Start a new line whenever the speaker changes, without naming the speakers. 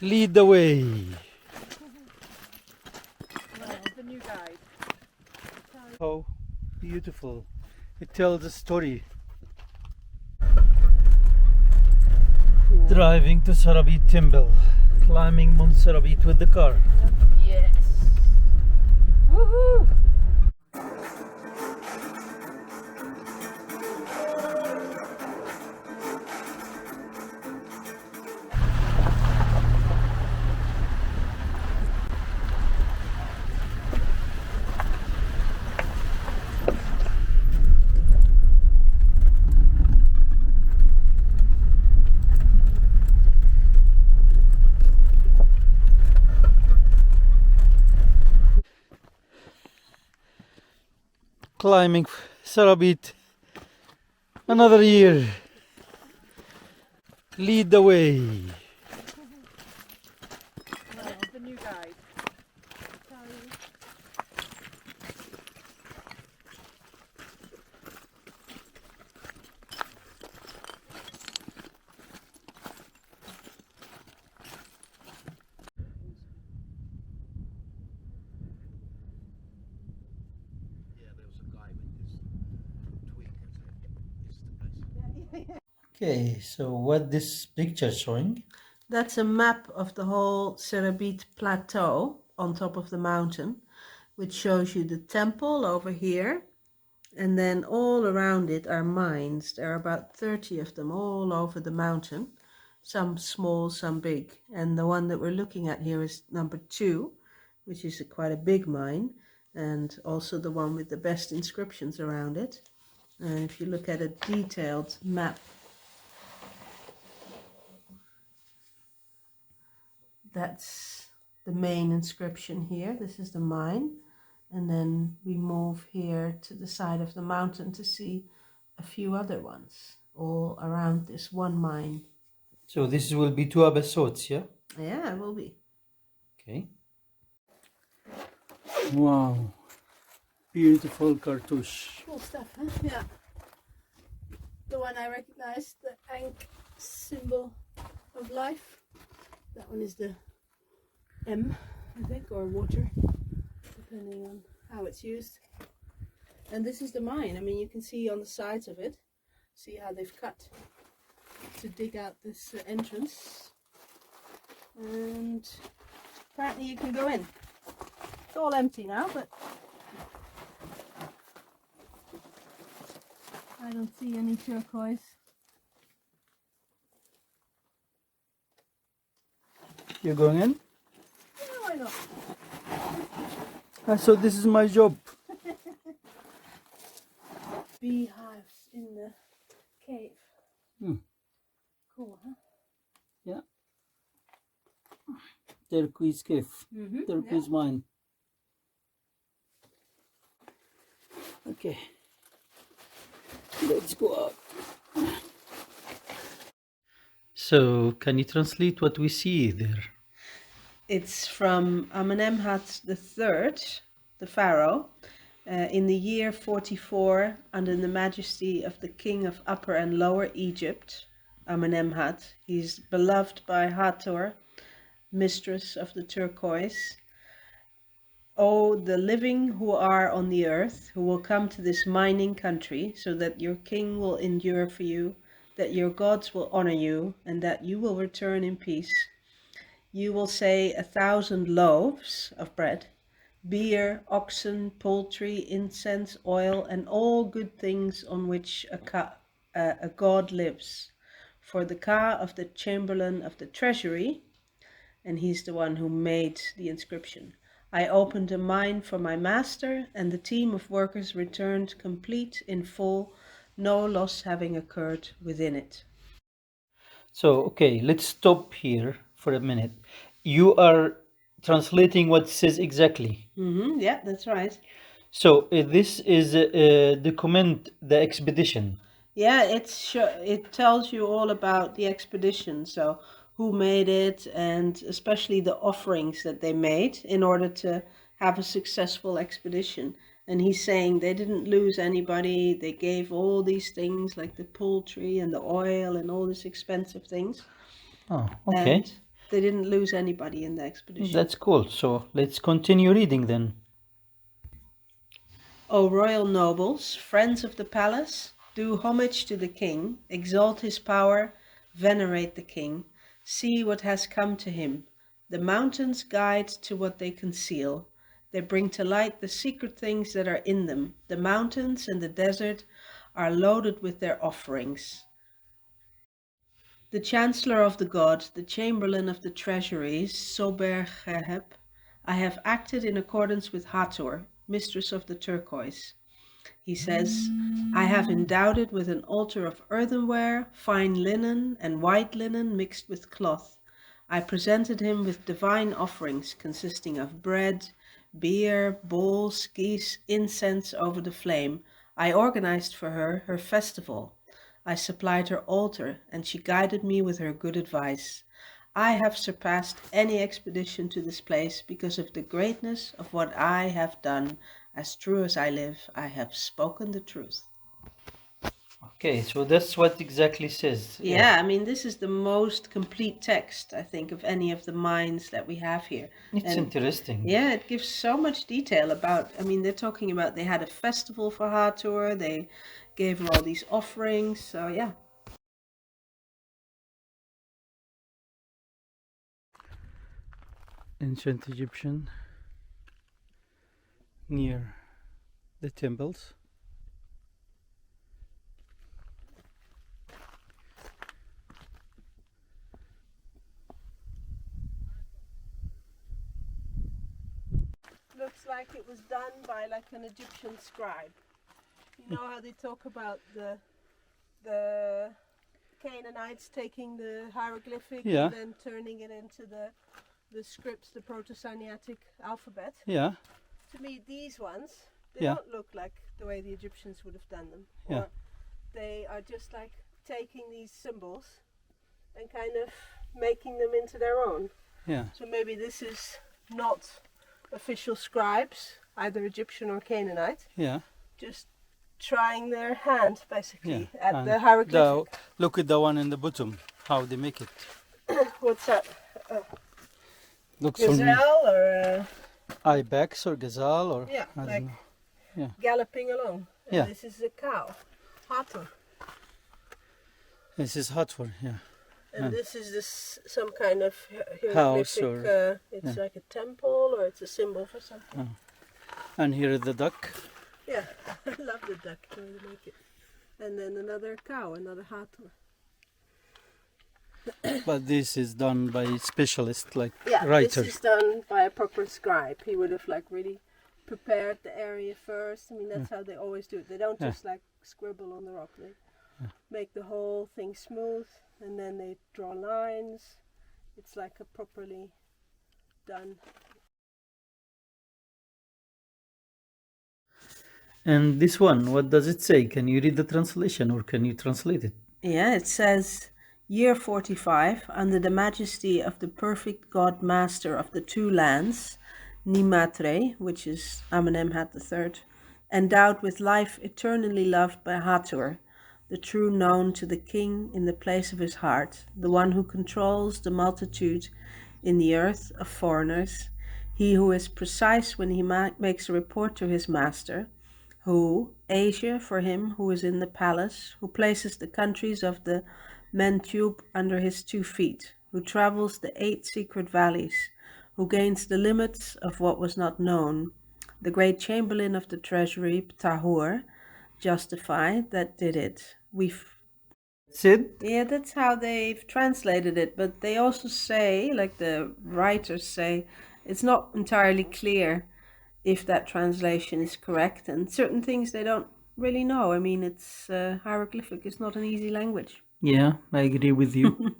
Lead the way.
The new guide.
How beautiful. It tells a story. Driving to Sarbit Temple, climbing Mount Sabrbit with the car.
Yes. Woohoo!
Climbing Sarbit another year. Lead the way.
The new guide.
Okay, so what this picture showing?
That's a map of the whole Sarabit plateau on top of the mountain, which shows you the temple over here, and then all around it are mines. There are about 30 of them all over the mountain, some small, some big. And the one that we're looking at here is number 2, which is quite a big mine, and also the one with the best inscriptions around it. And if you look at a detailed map, that's the main inscription here. This is the mine. And then we move here to the side of the mountain to see a few other ones all around this one mine.
So this will be 2 episodes, yeah?
Yeah, it will be.
Okay. Wow. Beautiful cartouche.
Cool stuff, huh? Yeah. The one I recognize, the Ankh symbol of life. That one is the M, I think, or water, depending on how it's used. And this is the mine. I mean, you can see on the sides of it, see how they've cut to dig out this entrance. And apparently you can go in. It's all empty now, but I don't see any turquoise.
You're going in?
Yeah, why not?
So this is my job.
Beehives in the cave. Cool, huh?
Yeah. Turquoise cave. Turquoise mine. Okay. Let's go out. So, can you translate what we see there?
It's from Amenemhat III, the pharaoh, in the year 44, under the majesty of the king of Upper and Lower Egypt, Amenemhat. He's beloved by Hathor, mistress of the turquoise. O the living who are on the earth, who will come to this mining country, so that your king will endure for you, that your gods will honor you, and that you will return in peace. You will say 1,000 loaves of bread, beer, oxen, poultry, incense, oil, and all good things on which a god lives. For the Ka of the chamberlain of the treasury, and he's the one who made the inscription, I opened a mine for my master, and the team of workers returned complete in full, no loss having occurred within it.
So, okay, let's stop here for a minute. You are translating what it says exactly.
Yeah, that's right.
So, this is document the expedition.
Yeah, it tells you all about the expedition, so who made it, and especially the offerings that they made in order to have a successful expedition. And he's saying they didn't lose anybody, they gave all these things like the poultry and the oil and all these expensive things.
Oh, okay.
And They didn't lose anybody in the expedition.
That's cool. So let's continue reading then.
O royal nobles, friends of the palace, do homage to the king, exalt his power, venerate the king. See what has come to him. The mountains guide to what they conceal. They bring to light the secret things that are in them. The mountains and the desert are loaded with their offerings. The chancellor of the god, the chamberlain of the treasuries, Sober-Geheb, I have acted in accordance with Hathor, mistress of the turquoise. He says, I have endowed it with an altar of earthenware, fine linen, and white linen mixed with cloth. I presented him with divine offerings consisting of bread, beer, bowls, geese, incense over the flame. I organized for her her festival. I supplied her altar, and she guided me with her good advice. I have surpassed any expedition to this place because of the greatness of what I have done. As true as I live, I have spoken the truth.
Okay, so that's what exactly says.
Yeah, I mean, this is the most complete text, I think, of any of the minds that we have here.
It's
And
interesting.
yeah, it gives so much detail about, I mean, they're talking about they had a festival for Hathor, they gave her all these offerings, so yeah.
Ancient Egyptian near the temples.
Looks like it was done by like an Egyptian scribe. You know how they talk about the Canaanites taking the hieroglyphic
Yeah.
and then turning it into the scripts, the Proto-Sinaitic alphabet.
Yeah,
To me, these ones, they
Yeah.
don't look like the way the Egyptians would have done them.
Yeah.
Or they are just like taking these symbols and kind of making them into their own.
yeah,
So maybe this is not official scribes, either Egyptian or Canaanite,
yeah.
just trying their hand basically
Yeah,
at
and
the hieroglyphic.
Look at the one in the bottom, how they make it.
What's that?
Looks for me
Gazelle or
ibex or gazelle or
yeah,
I don't
like
know.
galloping along. And
Yeah.
this is a cow, Hathor.
This is Hathor, yeah.
And
Yeah.
this is some kind of
House
hieroglyphic.
or-
It's
yeah.
like a temple or it's a symbol for something.
And here is the duck.
Yeah, I love the duck the way they make it. And then another cow, another Hathor.
But this is done by specialist like
Yeah,
writer.
this is done by a proper scribe. He would have like really prepared the area first. I mean, that's how they always do it. They don't
Yeah.
just like scribble on the rock. They make the whole thing smooth and then they draw lines. It's like a properly done.
And this one, what does it say? Can you read the translation or can you translate it?
Yeah, it says, Year 45, under the majesty of the perfect God Master of the two lands, Nimatre, which is Amenemhat III, endowed with life eternally loved by Hathor, the true known to the king in the place of his heart, the one who controls the multitude in the earth of foreigners, he who is precise when he makes a report to his master, who, Asia for him who is in the palace, who places the countries of the Mentube under his 2 feet, who travels the 8 secret valleys, who gains the limits of what was not known, the great chamberlain of the treasury, Ptahor, justified that did it.
Sid?
Yeah, that's how they've translated it, but they also say, like the writers say, it's not entirely clear if that translation is correct, and certain things they don't really know. I mean, it's hieroglyphic is not an easy language.
Yeah, I agree with you.